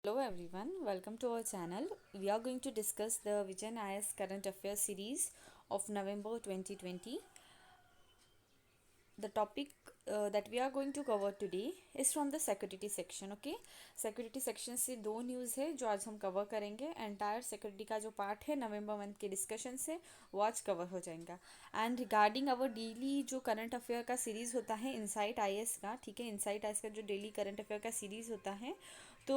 Hello everyone, welcome to our channel. We are going to discuss the Vijayan IS Current Affairs series of November 2020. The topic that we are going to cover today is from the security section. Okay, security section से दो news है जो आज हम cover करेंगे. Entire security का जो part है नवंबर मंथ के डिस्कशन से वो आज कवर हो जाएगा. एंड रिगार्डिंग अवर डेली जो करंट अफेयर का सीरीज़ होता है इनसाइट आईएएस का, ठीक है, इनसाइट आईएएस का जो डेली करंट अफेयर का सीरीज़ होता है, तो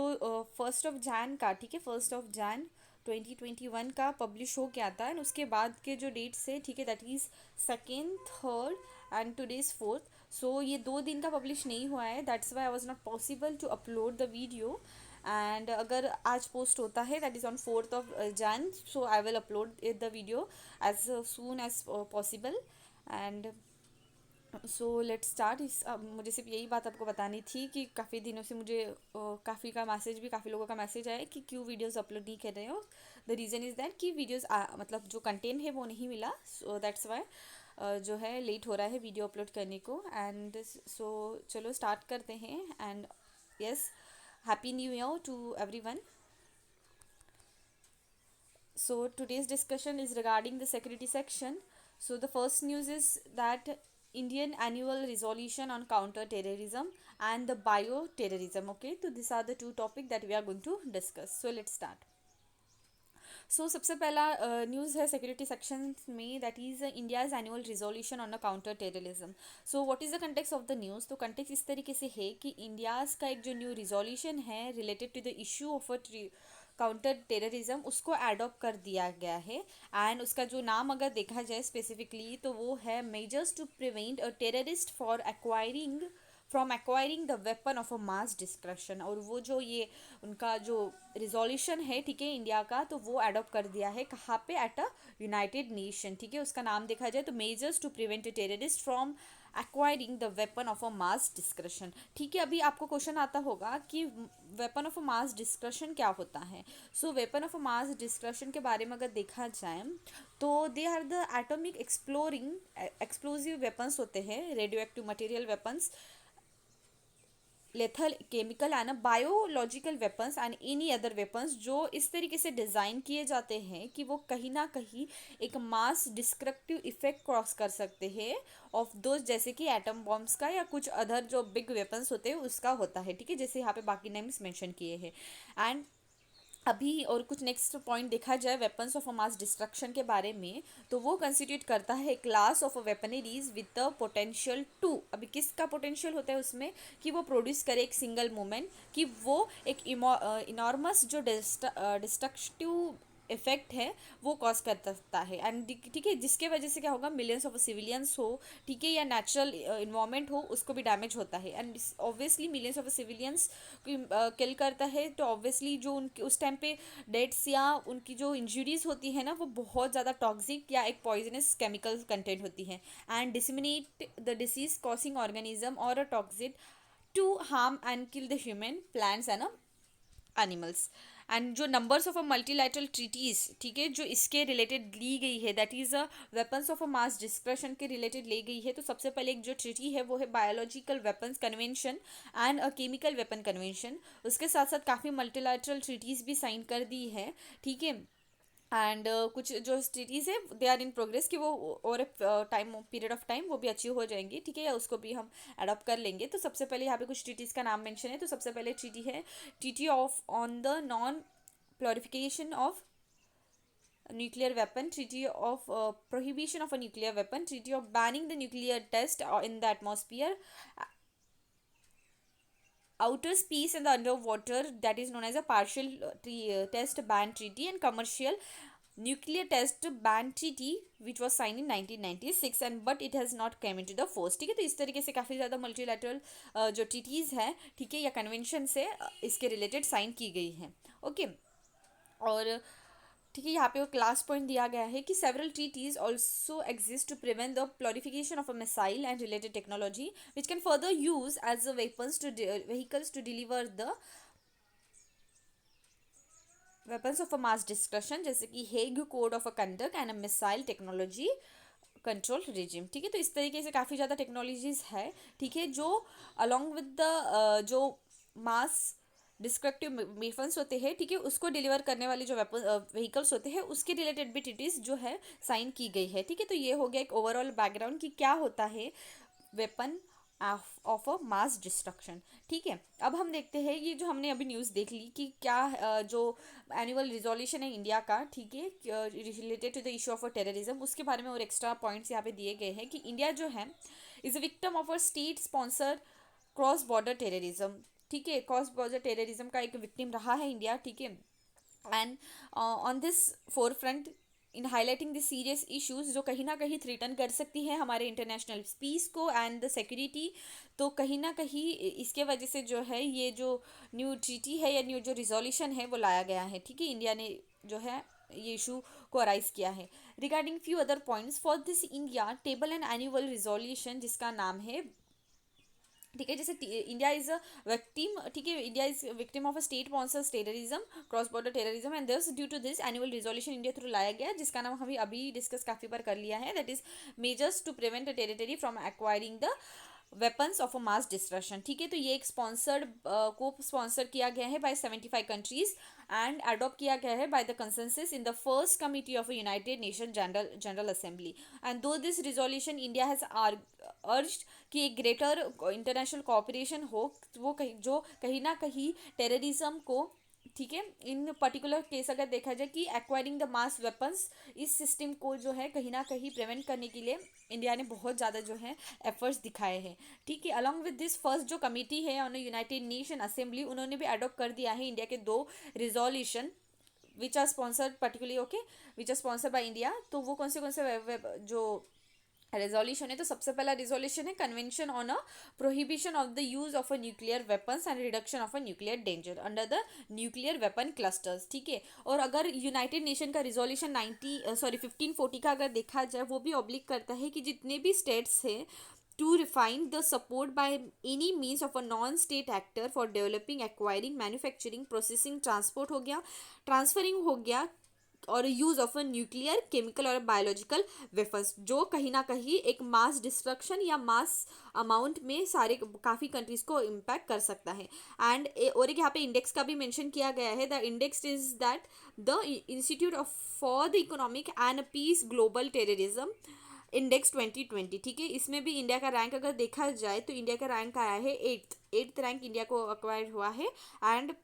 1 का, ठीक है, 1 2021 का पब्लिश हो गया था. एंड उसके बाद के जो डेट्स है, ठीक है, that is second, third and today's fourth. So ये 2 दिन का पब्लिश नहीं हुआ है, that's why I was not possible to upload the video. And अगर आज पोस्ट होता है that is on 4 so I will upload the video as soon as possible. And so let's start. मुझे सिर्फ यही बात आपको बतानी थी कि काफ़ी दिनों से मुझे काफ़ी का मैसेज भी, काफ़ी लोगों का मैसेज आया कि क्यों वीडियोस अपलोड नहीं कर रहे हो. द रीज़न इज़ दैट कि वीडियोस मतलब जो कंटेंट है वो नहीं मिला, सो दैट्स वाई जो है लेट हो रहा है वीडियो अपलोड करने को. एंड सो चलो स्टार्ट करते हैं. And yes, happy new year to everyone. So today's discussion is regarding the security section. So the first news is that Indian annual resolution on counter terrorism and the bioterrorism. Okay, so these are the two topics that we are going to discuss. So let's start. So सबसे पहला news है security section में, that is India's annual resolution on a counter terrorism. So what is the context of the news. तो context इस तरीके से है कि इंडियाज़ का एक जो न्यू रिजोल्यूशन है related to the issue of a counter terrorism, उसको एडॉप्ट कर दिया गया है. एंड उसका जो नाम अगर देखा जाए स्पेसिफिकली तो वो है measures to prevent a terrorist from acquiring the weapon of a mass destruction. और वो जो ये उनका जो रिजोल्यूशन है, ठीक है, इंडिया का, तो वो अडॉप्ट कर दिया है कहाँ पे, एट अ यूनाइटेड नेशन. ठीक है, उसका नाम देखा जाए तो measures to prevent terrorist from acquiring the weapon of a mass destruction. ठीक है, अभी आपको क्वेश्चन आता होगा कि वेपन ऑफ अ मास डिस्क्रशन क्या होता है. सो वेपन ऑफ अ मास डिस्क्रशन के बारे में अगर देखा जाए तो they are the atomic exploring explosive weapons होते हैं, radio active material weapons, lethal chemical and biological weapons and any other weapons जो इस तरीके से डिज़ाइन किए जाते हैं कि वो कहीं ना कहीं एक मास डिस्ट्रक्टिव इफेक्ट क्रॉस कर सकते हैं ऑफ दो, जैसे कि एटम बॉम्ब्स का या कुछ अदर जो बिग वेपन्स होते हैं उसका होता है. ठीक है, जैसे यहाँ पे बाकी नेम्स मेंशन किए हैं. एंड अभी और कुछ नेक्स्ट पॉइंट देखा जाए weapons of a mass destruction के बारे में, तो वो कंस्टिट्यूट करता है class of a weaponries with the potential to, अभी किसका पोटेंशियल होता है उसमें, कि वो प्रोड्यूस करे एक सिंगल मोमेंट, कि वो एक इनॉर्मस जो डिस्ट्रक्टिव इफेक्ट है वो कॉज कर सकता है. एंड ठीक है, जिसके वजह से क्या होगा, मिलियंस ऑफ सिविलियंस हो, ठीक है, या नेचुरल इन्वायरमेंट हो, उसको भी डैमेज होता है. And obviously millions of civilians kill करता है, तो ऑब्वियसली जो उनके उस टाइम पे डेथ्स या उनकी जो इंजरीज होती है ना, वो बहुत ज़्यादा टॉक्सिक या एक पॉइजनस केमिकल कंटेंट होती है. And disseminate the disease causing organism और a toxic to harm and kill the human plants and animals. And जो numbers of a multilateral treaties, ठीक है, जो इसके रिलेटेड ली गई है, that is a weapons of a mass destruction के रिलेटेड ली गई है. तो सबसे पहले एक जो ट्रीटी है वो है biological weapons convention and a chemical weapon convention. उसके साथ साथ काफ़ी मल्टीलैटरल ट्रीटीज भी साइन कर दी है. ठीक है, एंड कुछ जो स्टडीज़ है दे आर इन प्रोग्रेस कि वो और टाइम पीरियड ऑफ टाइम वो भी अचीव हो जाएंगी. ठीक है, या उसको भी हम अडॉप्ट कर लेंगे. तो सबसे पहले यहाँ पे कुछ ट्रीटीज़ का नाम मेंशन है. तो सबसे पहले ट्रीटी है treaty of on the non proliferation of nuclear weapon, treaty of prohibition of a nuclear weapon, treaty of banning the nuclear test in the atmosphere, outer space and the underwater, that is known as a partial test ban treaty, and commercial nuclear test ban treaty which was signed in 1996 and but it has not came into the force. ठीक है, तो इस तरीके से काफ़ी ज़्यादा multilateral जो treaties हैं, ठीक है, या कन्वेंशन से इसके रिलेटेड साइन की गई हैं. ओके, और ठीक है, यहाँ पे वो क्लास पॉइंट दिया गया है कि several treaties also exist to prevent the proliferation of a missile and related technology which can further use as a weapons to vehicles to deliver the weapons of a mass destruction, जैसे कि Hague code of a conduct and a missile technology control regime. ठीक है, तो इस तरीके से काफ़ी ज़्यादा टेक्नोलॉजीज है, ठीक है, जो अलॉन्ग विद द जो मास डिस्ट्रक्टिव वेपन्स होते हैं, ठीक है, उसको डिलीवर करने वाले जो वेपन व्हीकल्स होते हैं उसके रिलेटेड भी ट्रीटीज जो है साइन की गई है, ठीक है। तो ये हो गया एक ओवरऑल बैकग्राउंड कि क्या होता है weapon of a mass destruction, ठीक है। अब हम देखते हैं ये जो हमने अभी न्यूज़ देख ली कि क्या जो एनुअल रिजोल्यूशन है इंडिया का, ठीक है, related to the issue of terrorism, उसके बारे में और एक्स्ट्रा पॉइंट्स यहाँ पे दिए गए हैं कि इंडिया जो है is a victim of a state sponsor cross border terrorism, ठीक है, क्रॉस बॉर्डर टेररिज्म का एक विक्टिम रहा है इंडिया, ठीक है। And on this four front in highlighting the serious issues जो कहीं ना कहीं थ्रेटन कर सकती है हमारे इंटरनेशनल पीस को एंड द सिक्योरिटी, तो कहीं ना कहीं इसके वजह से जो है ये जो न्यू ट्रीटी है या न्यू जो रिजोल्यूशन है वो लाया गया है, ठीक है। इंडिया ने जो है ये इशू को अराइज किया है। Regarding few other points for this India table and annual resolution जिसका नाम है, ठीक है, जैसे इंडिया इज अ विक्टिम, ठीक है, India is victim of a state sponsors terrorism, cross border terrorism, and this due to this annual resolution India through लाया गया जिसका नाम हम अभी डिस्कस काफी बार कर लिया है, that is measures to prevent a territory from acquiring the weapons of a mass destruction, ठीक है। तो ये एक स्पॉन्सर्ड को स्पॉन्सर किया गया है बाय 75 कंट्रीज एंड अडॉप्ट किया गया है by the consensus in the first committee of United Nation General Assembly, and though this resolution India has urged कि एक ग्रेटर इंटरनेशनल कोऑपरेशन हो, वो कहीं जो कहीं ना कहीं टेररिज्म को, ठीक है, इन पर्टिकुलर केस अगर देखा जाए कि एक्वायरिंग द मास वेपन्स इस सिस्टम को जो है कहीं ना कहीं प्रिवेंट करने के लिए इंडिया ने बहुत ज़्यादा जो है एफर्ट्स दिखाए हैं, ठीक है। अलॉन्ग विद दिस फर्स्ट जो कमिटी है ऑन यूनाइटेड नेशन असेंबली उन्होंने भी अडॉप्ट कर दिया है इंडिया के दो resolution which are sponsored particularly, okay, which are sponsored by India. तो वो कौन से जो रेजोल्यूशन है, तो सबसे पहला रेजोल्यूशन है convention on a prohibition of the use of a nuclear weapons and reduction of a nuclear danger under the nuclear weapon clusters, ठीक है। और अगर यूनाइटेड नेशन का रिजोल्यूशन 1540 का अगर देखा जाए वो भी ऑब्लिक करता है कि जितने भी स्टेट्स हैं to refine the support by any means of a non-state actor for developing, acquiring, manufacturing, processing, transport हो गया, transferring हो गया, और use of a nuclear chemical और बायोलॉजिकल वेपन्स जो कहीं ना कहीं एक मास डिस्ट्रक्शन या मास अमाउंट में सारे काफ़ी कंट्रीज को इम्पैक्ट कर सकता है। एंड और एक यहाँ पे इंडेक्स का भी मेंशन किया गया है, the index is that the institute of for the economic and peace global terrorism index 2020, ठीक है। इसमें भी इंडिया का रैंक अगर देखा जाए तो इंडिया का रैंक आया है एट्थ रैंक इंडिया को अक्वायर हुआ है। एंड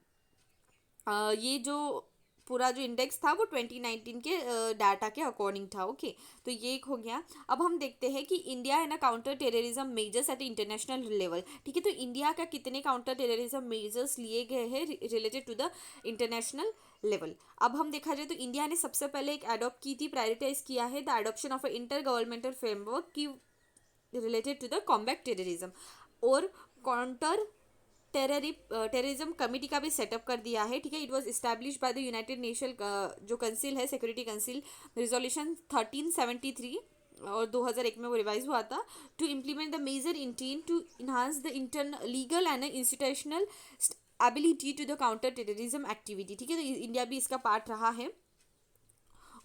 ये जो पूरा जो इंडेक्स था वो 2019 के डाटा के अकॉर्डिंग था, ओके। तो ये एक हो गया। अब हम देखते हैं कि इंडिया है ना counter terrorism measures at international level, ठीक है। तो इंडिया का कितने काउंटर टेररिज्म मेजर्स लिए गए हैं related to the international level. अब हम देखा जाए तो इंडिया ने सबसे पहले एक अडॉप्ट की थी, प्रायोरिटाइज किया है the adoption of inter governmental framework की related to the combat terrorism, और काउंटर टेररिज्म कमिटी का भी सेटअप कर दिया है, ठीक है। It was establish by the United Nation जो कंसिल है सिक्योरिटी कंसिल, रिजोल्यूशन 1373 और 2001 में वो रिवाइज हुआ था, to implement the major intent to enhance the internal legal and institutional ability to the counter terrorism activity, ठीक है। तो इंडिया भी इसका पार्ट रहा है।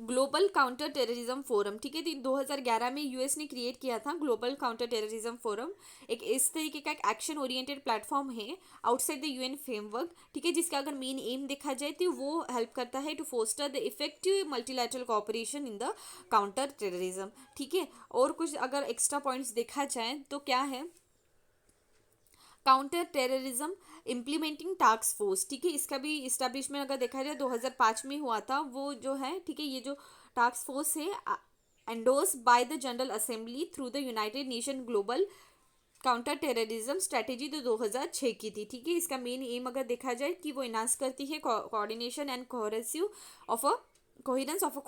ग्लोबल काउंटर टेररिज्म फोरम, ठीक है, तो 2011 में यूएस ने क्रिएट किया था ग्लोबल काउंटर टेररिज्म फोरम, एक इस तरीके का एक एक्शन ओरिएंटेड प्लेटफॉर्म है आउटसाइड द यूएन फ्रेमवर्क, ठीक है, जिसका अगर मेन एम देखा जाए तो वो हेल्प करता है to foster the effective multilateral cooperation in the counter terrorism, ठीक है। और कुछ अगर एक्स्ट्रा पॉइंट्स देखा जाए तो क्या है, counter terrorism implementing task force, ठीक है, इसका भी इस्टेब्लिशमेंट अगर देखा जाए 2005 में हुआ था वो जो है, ठीक है। ये जो टास्क फोर्स है endorse by the general assembly through the United nation global counter terrorism strategy तो 2006 की थी, ठीक है। इसका मेन एम अगर देखा जाए कि वो इन्हांस करती है coordination and cohesive of a coherence of a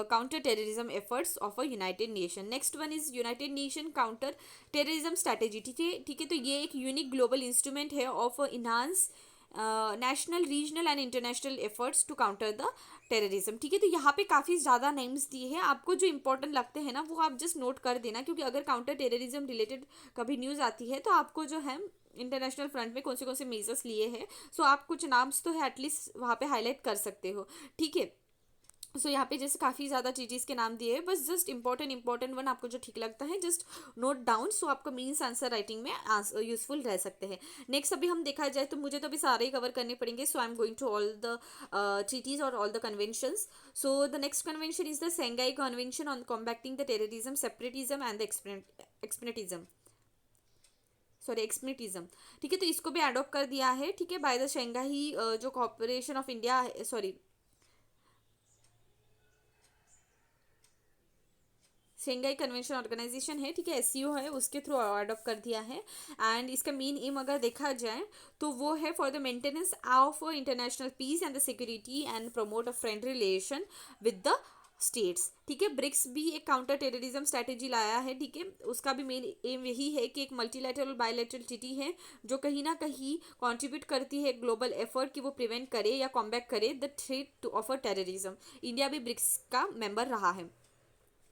counter terrorism efforts of a united nation. Next one is united nation counter terrorism strategy, ठीक है, ठीक है। तो ये एक यूनिक ग्लोबल इंस्ट्रूमेंट है of enhance national regional and international efforts to counter the terrorism, ठीक है। तो यहाँ पे काफ़ी ज़्यादा नेम्स दिए हैं, आपको जो इंपॉर्टेंट लगते हैं ना वो आप जस्ट नोट कर देना, क्योंकि अगर काउंटर टेररिज्म रिलेटेड कभी न्यूज़ आती है तो आपको जो है इंटरनेशनल फ्रंट में कौन से मेजर्स लिए हैं, सो आप कुछ नाम्स तो है एटलीस्ट वहाँ पे हाईलाइट कर सकते हो, ठीक है। सो यहाँ पे जैसे काफ़ी ज़्यादा ट्रीटीज़ के नाम दिए हैं, बस जस्ट इंपॉर्टेंट वन आपको जो ठीक लगता है जस्ट नोट डाउन, सो आपको मीन्स आंसर राइटिंग में यूजफुल रह सकते हैं। नेक्स्ट अभी हम देखा जाए तो मुझे तो अभी सारे ही कवर करने पड़ेंगे, so I am going to all the treaties और all the conventions. So the next convention is the Shanghai convention on combating the terrorism, separatism and the extremism, sorry extremism. ठीक है, तो इसको भी अडॉप्ट कर दिया है, ठीक है, बाय द शेंगाई जो corporation of India, sorry Shanghai convention organisation है, ठीक है, एससीओ है, उसके थ्रू अडॉप्ट कर दिया है। एंड इसका मेन एम अगर देखा जाए तो वो है for the maintenance of international peace and the security and promote a friendly relation with the states. ठीक है, ब्रिक्स भी एक काउंटर टेररिज्म स्ट्रैटेजी लाया है, ठीक है, उसका भी मेन एम यही है कि एक मल्टीलैटरल और बायलैटरल ट्रीटी है जो कहीं ना कहीं कंट्रीब्यूट करती है ग्लोबल एफर्ट कि वो प्रिवेंट करे या कॉम्बैट करे the threat two of a terrorism. India भी ब्रिक्स का मेंबर रहा है,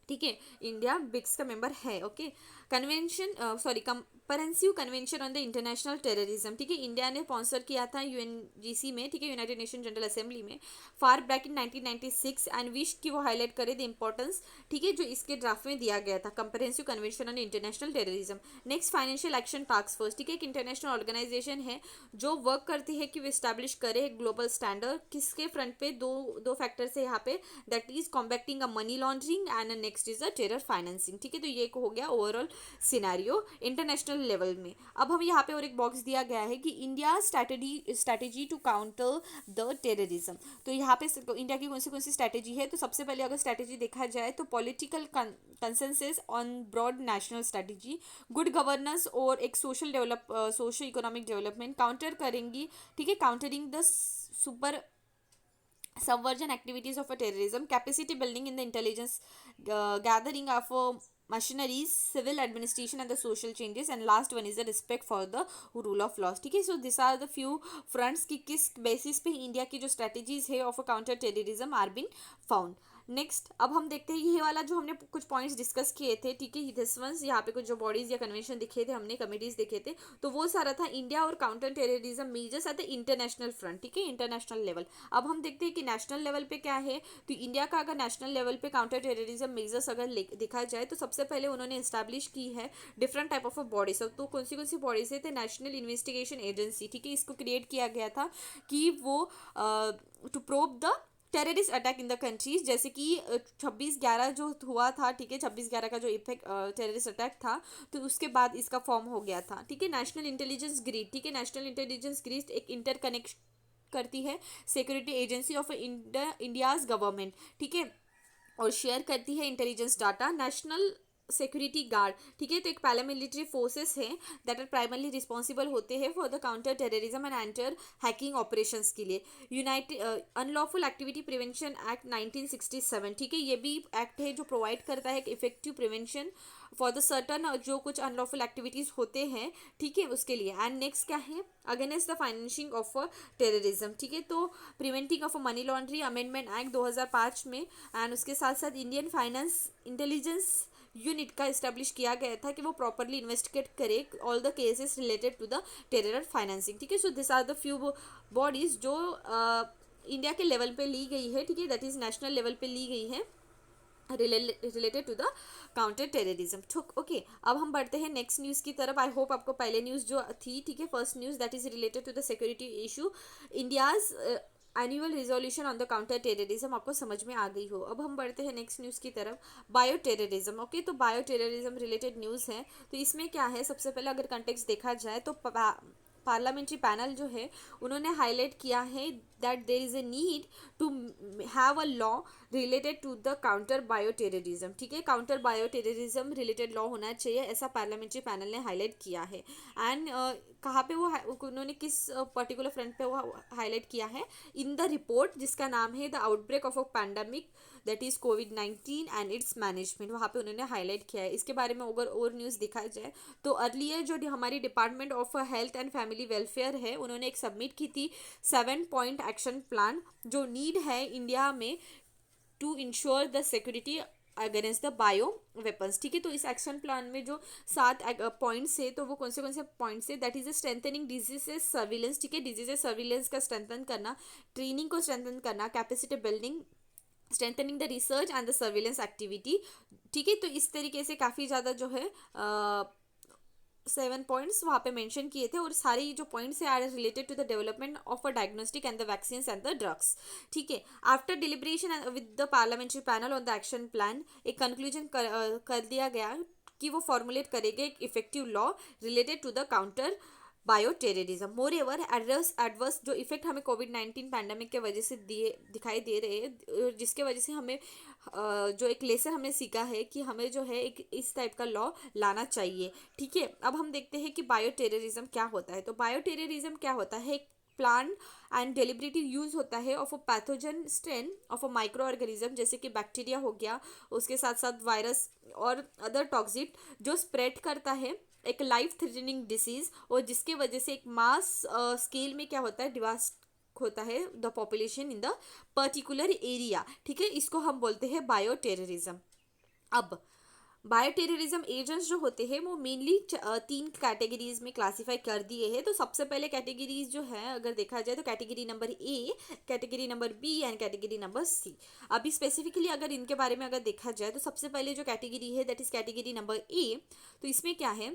ठीक है, इंडिया ब्रिक्स का मेंबर है। Okay, convention, sorry, comprehensive convention on the international terrorism, ठीक है, इंडिया ने स्पॉन्सर किया था यूएनजीसी में, ठीक है, यूनाइटेड नेशन जनरल असेंबली में, फार बैक इन 1996, एंड विश की वो हाईलाइट करे द इंपॉर्टेंस, ठीक है, जो इसके ड्राफ्ट में दिया गया था, comprehensive convention on international terrorism. Next, financial action task force, ठीक है, एक इंटरनेशनल ऑर्गेनाइजेशन है जो वर्क करती है कि वो इस्टेब्लिश करे एक ग्लोबल स्टैंडर्ड, किसके फ्रंट पे दो दो फैक्टर्स है यहाँ पे, that is combating a money laundering and next is a terror financing. ठीक है, तो ये हो गया ओवरऑल सिनेरियो इंटरनेशनल लेवल में। अब हम यहाँ पे और एक बॉक्स दिया गया है कि India strategy to counter the terrorism. तो यहाँ पे इंडिया की कौन सी स्ट्रैटेजी है, तो सबसे पहले अगर स्ट्रैटेजी देखा जाए तो political consensus on broad national strategy, good governance और एक सोशल इकोनॉमिक डेवलपमेंट काउंटर करेंगी, ठीक है, countering the super subversion activities of a terrorism, capacity building in the intelligence gathering of machineries, civil administration and the social changes, and last one is the respect for the rule of laws। ठीक है, so these are the few fronts कि किस basis पे India की जो strategies है of a counter terrorism are been found. Next, अब हम देखते हैं ये वाला जो हमने कुछ पॉइंट्स डिस्कस किए थे, ठीक है, दिस वंस यहाँ पे कुछ जो बॉडीज या कन्वेंशन दिखे थे हमने, कमिटीज दिखे थे, तो वो सारा था इंडिया और counter terrorism measures at the international front, ठीक है, इंटरनेशनल लेवल। अब हम देखते हैं कि नेशनल लेवल पे क्या है, तो इंडिया का अगर नेशनल लेवल पे काउंटर टेररिज्म मेजर्स अगर देखा जाए तो सबसे पहले उन्होंने इस्टेब्लिश की है डिफरेंट टाइप ऑफ बॉडीज। तो कौन सी बॉडीज है, तो नेशनल इन्वेस्टिगेशन एजेंसी, ठीक है, इसको क्रिएट किया गया था कि वो to probe the terrorist attack in the countries, जैसे कि 26/11 जो हुआ था, ठीक है, 26/11 का जो इफेक्ट टेररिस्ट अटैक था, तो उसके बाद इसका फॉर्म हो गया था। ठीक है, नेशनल इंटेलिजेंस ग्रिड, ठीक है, नेशनल इंटेलिजेंस ग्रिड एक इंटरकनेक्ट करती है security agency of India's government, ठीक है, और शेयर करती है intelligence data. National security guard, ठीक है, तो एक पैरामिलिट्री फोर्सेस हैं दैट आर प्राइमरली रिस्पॉन्सिबल होते हैं for the counter terrorism and enter hacking operations के लिए। United unlawful activity prevention act 1967, ठीक है, ये भी एक्ट है जो प्रोवाइड करता है effective prevention for the certain जो कुछ अनलॉफुल एक्टिविटीज़ होते हैं, ठीक है, उसके लिए। एंड नेक्स्ट क्या है, against the financing of terrorism, ठीक है, तो preventing of money laundry amendment act 2005 में, एंड उसके साथ साथ इंडियन फाइनेंस इंटेलिजेंस यूनिट का इस्टेब्लिश किया गया था कि वो प्रॉपरली इन्वेस्टिगेट करे all the cases related to the terror financing. ठीक है, so this are the few bodies जो इंडिया के लेवल पे ली गई है, ठीक है, दैट इज नेशनल लेवल पे ली गई है related to the counter terrorism. ठीक, ओके, अब हम बढ़ते हैं नेक्स्ट न्यूज़ की तरफ। आई होप आपको पहले न्यूज़ जो थी, ठीक है, first news that is related to the security issue, India's annual resolution on the counter terrorism, आपको समझ में आ गई हो। अब हम बढ़ते हैं नेक्स्ट न्यूज़ की तरफ, बायो टेररिज्म। ओके, तो बायो टेररिज्म रिलेटेड न्यूज़ है, तो इसमें क्या है, सबसे पहले अगर कंटेक्स्ट देखा जाए तो पार्लियामेंट्री पैनल जो है उन्होंने हाईलाइट किया है that there is a need to have a law related to the counter bio terrorism. ठीक है, counter bio terrorism related law होना चाहिए, ऐसा पार्लियामेंट्री पैनल ने हाईलाइट किया है। एंड कहाँ पे वो उन्होंने किस पर्टिकुलर फ्रंट पे वो हाईलाइट किया है, इन द रिपोर्ट जिसका नाम है the outbreak of a pandemic that is covid and it's management, वहाँ पे उन्होंने हाईलाइट किया है। इसके बारे में अगर और न्यूज़ दिखाया जाए तो अर्लियर जो हमारी department of health and family welfare है, उन्होंने एक सबमिट की थी 7 पॉइंट एक्शन प्लान जो नीड है इंडिया में to ensure the security against the bio weapons. ठीक है, तो इस एक्शन प्लान में जो 7 पॉइंट्स है, तो वो कौन से पॉइंट्स है, that is strengthening diseases surveillance. ठीक है, डिजीजेस सर्विलेंस का स्ट्रेंथन करना, ट्रेनिंग को स्ट्रेंथन करना, capacity building, strengthening the research and the surveillance activity. ठीक है, तो इस तरीके से काफ़ी ज़्यादा जो है 7 पॉइंट्स वहाँ पे मेंशन किए थे, और सारे जो पॉइंट्स है are related to the development of a diagnostic and the vaccines and the drugs. ठीक है, after deliberation with the parliamentary panel on the action plan एक कंक्लूजन कर दिया गया कि वो फॉर्मुलेट करेंगे एक effective law related to the counter bio terrorism. Moreover adverse जो इफेक्ट हमें कोविड-19 पैंडमिक के वजह से दिखाई दे रहे हैं, जिसके वजह से हमें जो एक लेसन हमने सीखा है कि हमें जो है एक इस टाइप का लॉ लाना चाहिए। ठीक है, अब हम देखते हैं कि बायो टेररिज्म क्या होता है। तो बायो टेररिज्म क्या होता है, एक प्लान एंड डेलिबरेटिव यूज होता है of a pathogen strain of a micro organism, जैसे कि बैक्टीरिया हो गया, उसके साथ साथ वायरस और अदर टॉक्सिट, जो स्प्रेड करता है एक लाइफ थ्रेटनिंग डिसीज, और जिसके वजह से एक मास स्केल में क्या होता है, डिवास्ट होता है the population in the particular area. ठीक है, इसको हम बोलते हैं बायो टेररिज्म। अब बायो टेररिज्म एजेंट्स जो होते हैं वो मेनली 3 कैटेगरीज में क्लासीफाई कर दिए हैं। तो सबसे पहले कैटेगरीज जो है अगर देखा जाए तो category number A, category number B and category number C. अभी स्पेसिफिकली अगर इनके बारे में अगर देखा जाए तो सबसे पहले जो कैटेगरी है that is category number A. तो इसमें क्या है,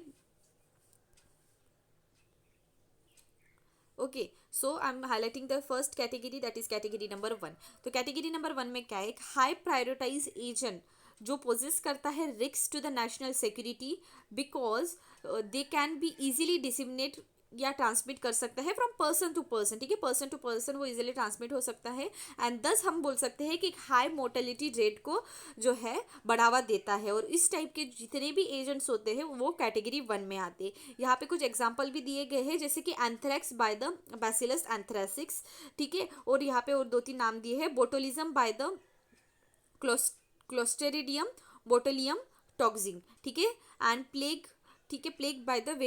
okay, so I am highlighting the first category that is category number 1। तो कैटेगरी नंबर 1 में क्या है, एक हाई प्रायोरिटाइज एजेंट जो पोजेस करता है risk to the national security, because they can be easily disseminate या ट्रांसमिट कर सकता है फ्रॉम पर्सन टू पर्सन। ठीक है, पर्सन टू पर्सन वो इजीली ट्रांसमिट हो सकता है, एंड दस हम बोल सकते हैं कि एक हाई मोर्टेलिटी रेट को जो है बढ़ावा देता है। और इस टाइप के जितने भी एजेंट्स होते हैं वो कैटेगरी 1 में आते हैं। यहाँ पे कुछ एग्जाम्पल भी दिए गए हैं, जैसे कि एंथ्रैक्स बाय द बैसिलस एंथ्रासिक्स। ठीक है, और यहाँ पे और 2-3 नाम दिए हैं, बोटोलिज्म बाय द क्लोस्टेरिडियम बोटोलियम टॉक्सिन। ठीक है, एंड प्लेग, ठीक है, प्लेग बाय द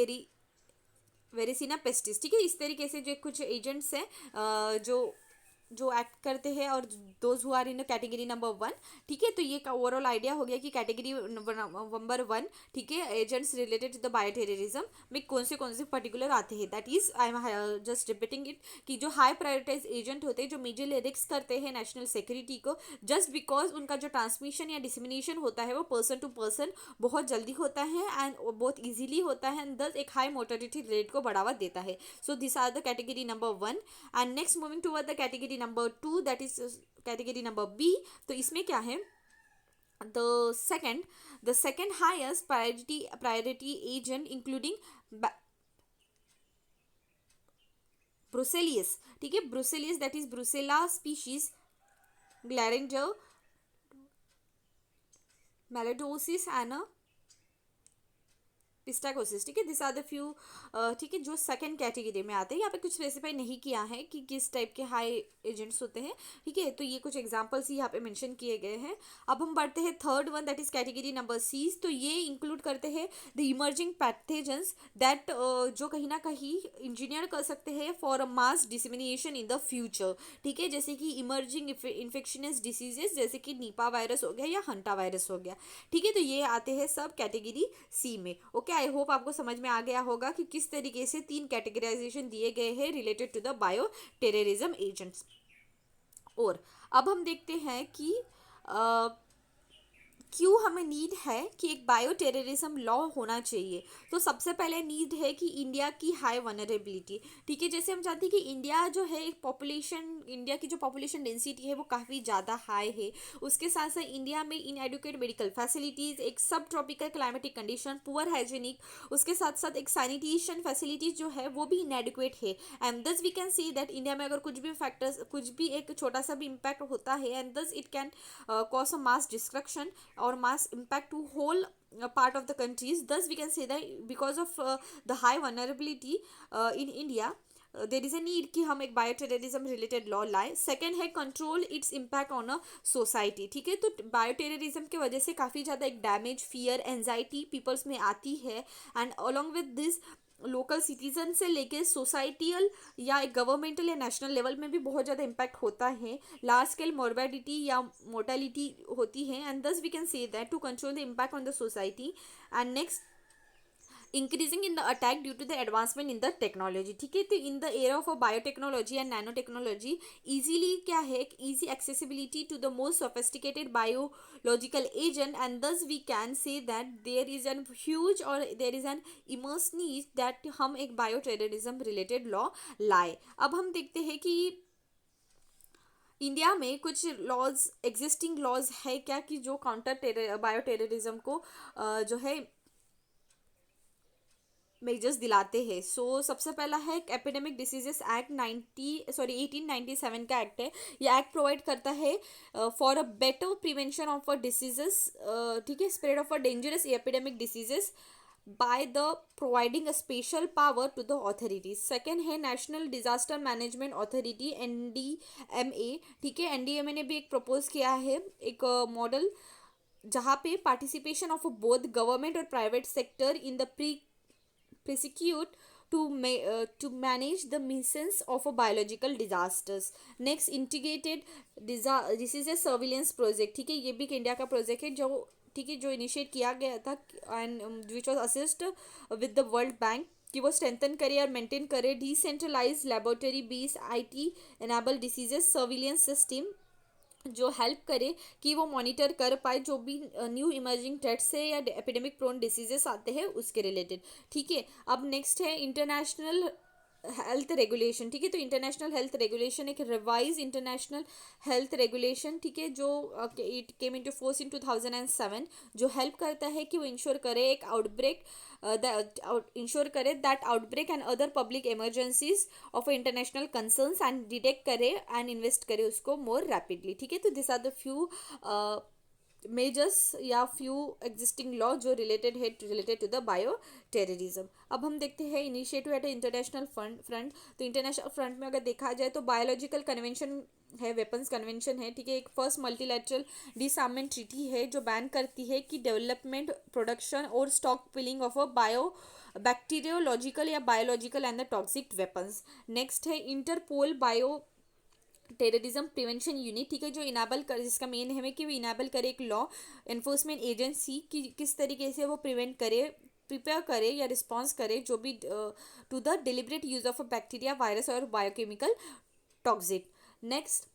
वेरिसिना पेस्टिस। ठीक है, इस तरीके से जो कुछ एजेंट्स हैं जो जो एक्ट करते हैं, और those who are in category number 1। ठीक है, तो ये का ओवरऑल आइडिया हो गया कि कैटेगरी नंबर 1, ठीक है, agents related to the bio terrorism में कौन से पर्टिकुलर आते हैं। That is I am just repeating it कि जो हाई प्रायोरिटाइज एजेंट होते हैं जो मेजरली रिस्क करते हैं नेशनल सिक्योरिटी को, जस्ट बिकॉज उनका जो ट्रांसमिशन या डिसमिनेशन होता है वो पर्सन टू पर्सन बहुत जल्दी होता है एंड बहुत ईजिली होता है, एंड दस एक हाई मोर्टेलिटी रेट को बढ़ावा देता है। So this are the category number 1। And next moving toward the category number 2 that is category number B. तो इसमें क्या है, the second highest priority agent including brucellosis. ठीक है, brucellosis that is brucella species, glanders, melioidosis and psittacosis. ठीक है, this are the few, ठीक है, जो सेकंड कैटेगरी में आते हैं। यहाँ पे कुछ स्पेसिफाई नहीं किया है कि किस टाइप के हाई एजेंट्स होते हैं। ठीक है, तो ये कुछ एग्जांपल्स ही यहाँ पे मेंशन किए गए हैं। अब हम बढ़ते हैं third one that is category number C. तो ये इंक्लूड करते हैं द इमर्जिंग पैथोजेंस दैट जो कहीं ना कहीं इंजीनियर कर सकते हैं for a mass dissemination in the future. ठीक है, जैसे कि इमर्जिंग इन्फेक्शनस डिसीजेस जैसे कि नीपा वायरस हो गया या हंटा वायरस हो गया। ठीक है, तो ये आते हैं सब कैटेगरी सी में। ओके, आई होप आपको समझ में आ गया होगा कि किस तरीके से 3 कैटेगराइजेशन दिए गए हैं related to the bio terrorism agents. और अब हम देखते हैं कि क्यों हमें नीड है कि एक बायो टेररिज्म लॉ होना चाहिए। तो सबसे पहले नीड है कि इंडिया की हाई वनरेबिलिटी। ठीक है, जैसे हम जानते हैं कि इंडिया जो है एक पॉपुलेशन, इंडिया की जो पॉपुलेशन डेंसिटी है वो काफ़ी ज़्यादा हाई है। उसके साथ साथ इंडिया में इनएडुकेट मेडिकल फैसिलिटीज़, एक सब tropical climatic condition, poor hygienic, उसके साथ साथ एक सैनिटेशन फैसिलिटीज़ जो है वो भी इनएडुकेट है। And thus we can see that India में अगर कुछ भी फैक्टर्स, कुछ भी एक छोटा सा भी इम्पैक्ट होता है, and thus it can cause a mass destruction or mass impact to whole part of the countries. Thus we can say that because of the high vulnerability in India, there is a need कि हम एक bioterrorism related law लाए। Second है control its impact on a society. ठीक है, तो bioterrorism की वजह से काफ़ी ज़्यादा एक डैमेज, फियर, एंजाइटी पीपल्स में आती है, and along with this local citizen से लेके सोसाइटियल या एक गवर्नमेंटल या नेशनल लेवल में भी बहुत ज़्यादा इम्पैक्ट होता है। लार्ज स्केल मॉर्बिडिटी या मोर्टेलिटी होती है, and thus we can say that to control the impact on the society. And next increasing in the attack due to the advancement in the technology, ठीक है। तो in the era of biotechnology and nano technology, easily क्या है, easy accessibility to the most sophisticated biological agent, and thus we can say that there is an huge और there is an immense need that हम एक bio terrorism related law लाए। अब हम देखते हैं कि इंडिया में कुछ लॉज, एग्जिस्टिंग लॉज है क्या कि जो काउंटर बायो टेररिज्म को जो है मेजर्स दिलाते हैं। सो सबसे पहला है एपिडेमिक डिसीजेस एक्ट 1897 का एक्ट है। ये एक्ट प्रोवाइड करता है for a better prevention of a diseases, ठीक है, spread of a dangerous epidemic diseases by the providing a special power to the authorities। Second है national disaster management authority, NDMA, ठीक है। NDMA ने भी एक प्रपोज किया है एक मॉडल जहाँ पे पार्टिसिपेशन ऑफ बोथ गवर्नमेंट और private sector in the prosecute to manage the missions of a biological disasters। Next integrated diseases surveillance project, ठीक है। ये भी एक इंडिया का प्रोजेक्ट है जो, ठीक है, जो इनिशिएट किया गया था and which was assist with the World Bank कि वो स्ट्रेंथन करे और मेंटेन करे decentralise laboratory based IT enable diseases surveillance system, जो हेल्प करे कि वो मॉनिटर कर पाए जो भी न्यू इमर्जिंग थ्रेट्स है या एपिडेमिक प्रोन डिसीजेस आते हैं उसके रिलेटेड, ठीक है। अब नेक्स्ट है इंटरनेशनल हेल्थ रेगुलेशन, ठीक है। तो इंटरनेशनल हेल्थ रेगुलेशन एक रिवाइज इंटरनेशनल हेल्थ रेगुलेशन, ठीक है, जो it came into force in 2007, जो हेल्प करता है कि वो इंश्योर करे एक आउटब्रेक, इंश्योर करे that outbreak and other public emergencies of international concerns and detect करे एंड इन्वेस्ट करे उसको मोर रैपिडली, ठीक है। तो this are the few measures या फ्यू एग्जिस्टिंग लॉ जो related to the bio terrorism. अब हम देखते हैं इनिशिएटिव एट इंटरनेशनल फ्रंट। तो इंटरनेशनल फ्रंट में अगर देखा जाए तो बायोलॉजिकल कन्वेंशन है, वेपन्स कन्वेंशन है, ठीक है। एक फर्स्ट मल्टीलैटरल डिसआर्ममेंट ट्रीटी है जो बैन करती है कि डेवलपमेंट, प्रोडक्शन और stockpiling of a bio bacteriological या biological and the toxic weapons. Next है Interpol bio terrorism prevention unit, ठीक है, जो इनेबल कर, जिसका मेन है कि वो इनेबल करे एक लॉ एनफोर्समेंट एजेंसी कि किस तरीके से वो प्रिवेंट करे, प्रिपेयर करे या रिस्पॉन्स करे जो भी to the deliberate use of a bacteria, virus और biochemical toxic. Next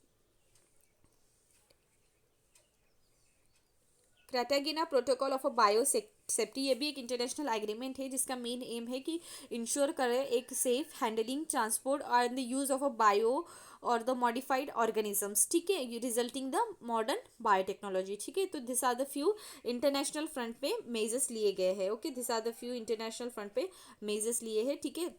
Cartagena protocol of a bio safety, ये भी एक इंटरनेशनल एग्रीमेंट है जिसका मेन एम है कि इंश्योर करे एक सेफ हैंडलिंग, ट्रांसपोर्ट और the use of a bio और द मॉडिफाइड ऑर्गेनिजम्स, ठीक है, रिजल्टिंग द मॉडर्न बायोटेक्नोलॉजी, ठीक है। तो this are the few international front पे मेजर्स लिए गए हैं, okay, this are the few international front पे मेजर्स लिए हैं, ठीक है।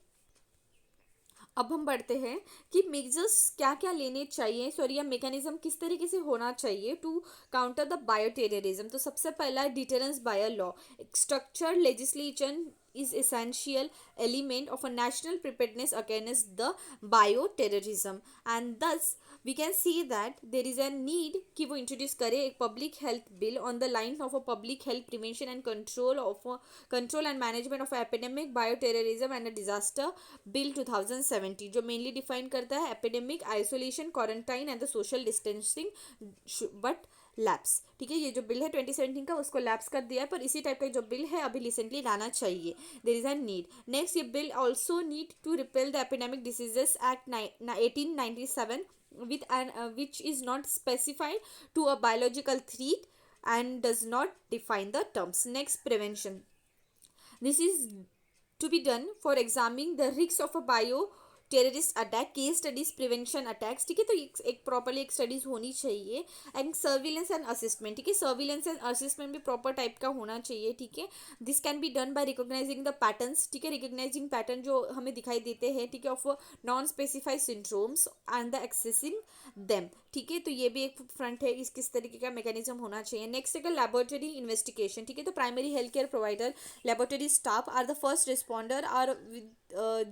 अब हम बढ़ते हैं कि मेजर्स क्या क्या लेने चाहिए, सॉरी, या मैकेनिज्म किस तरीके से होना चाहिए to counter the bio terrorism. तो सबसे पहला deterrence by law, structured legislation is essential element of a national preparedness against the bioterrorism, and thus we can see that there is a need कि वो introduce करे एक public health bill on the lines of a public health prevention and control and management of epidemic bioterrorism and a disaster bill 2070, जो mainly define करता है epidemic isolation, quarantine and the social distancing but lapse, ठीक है। ये जो bill है 2017 का उसको लैप्स कर दिया है, पर इसी टाइप का जो बिल है अभी रिसेंटली लाना चाहिए, there is a need. Next, ये bill also need to repeal the epidemic diseases act 1897 with an which is not specified to a biological threat and does not define the terms। Next, prevention, this is to be done for examining the risks of a bio terrorist attack, case studies, prevention attacks, ठीक है। तो एक properly एक studies होनी चाहिए and surveillance and असिस्टमेंट, ठीक है। Surveillance and असिस्टमेंट भी प्रॉपर टाइप का होना चाहिए, ठीक है। This can be done by recognising the patterns, ठीक है, रिकॉग्नाइजिंग पैटर्न जो हमें दिखाई देते हैं, ठीक है, of non specified syndromes and the accessing them, ठीक है। तो ये भी एक फ्रंट है, इस किस तरीके का मैकेनिज्म होना चाहिए। नेक्स्ट है लेबोरेटरी इन्वेस्टिगेशन, ठीक है। तो primary health care provider, laboratory staff are the first responder, और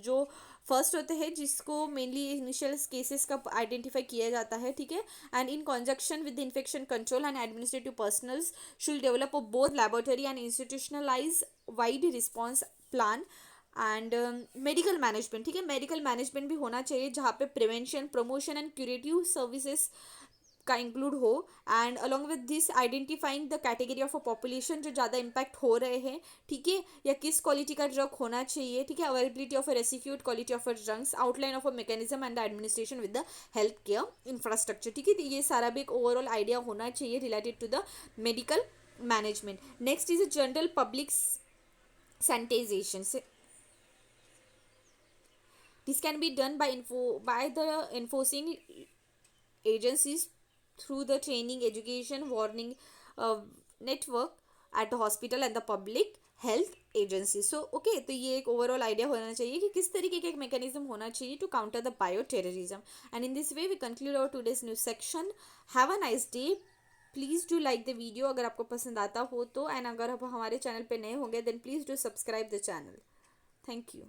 जो फर्स्ट होते हैं जिसको मेनली इनिशियल केसेस का आइडेंटिफाई किया जाता है, ठीक है। And in conjunction with infection control and administrative personnels should develop both laboratory and institutionalise wide response plan and medical management, ठीक है। मेडिकल मैनेजमेंट भी होना चाहिए जहाँ पे prevention, promotion and curative services का इंक्लूड हो, and along with this identifying the category of a population जो ज़्यादा इम्पैक्ट हो रहे हैं, ठीक है, या किस क्वालिटी का ड्रग होना चाहिए, ठीक है, availability of a requisite quality of a drugs, outline of a mechanism and the administration with the health care infrastructure, ठीक है, तो ये सारा भी एक ओवरऑल आइडिया होना चाहिए related to the medical management. Next is a general public sanitation. This can be done by the enforcing agencies through the training, education, warning network at the hospital and the public health agency. So okay, तो ये एक overall idea होना चाहिए कि किस तरीके का एक मैकेनिज्म होना चाहिए to counter the bio terrorism. And in this way we conclude our today's news section. Have a nice day. Please do like the video अगर आपको पसंद आता हो तो, एंड अगर आप हमारे चैनल पे नए होंगे then please do subscribe the channel. Thank you.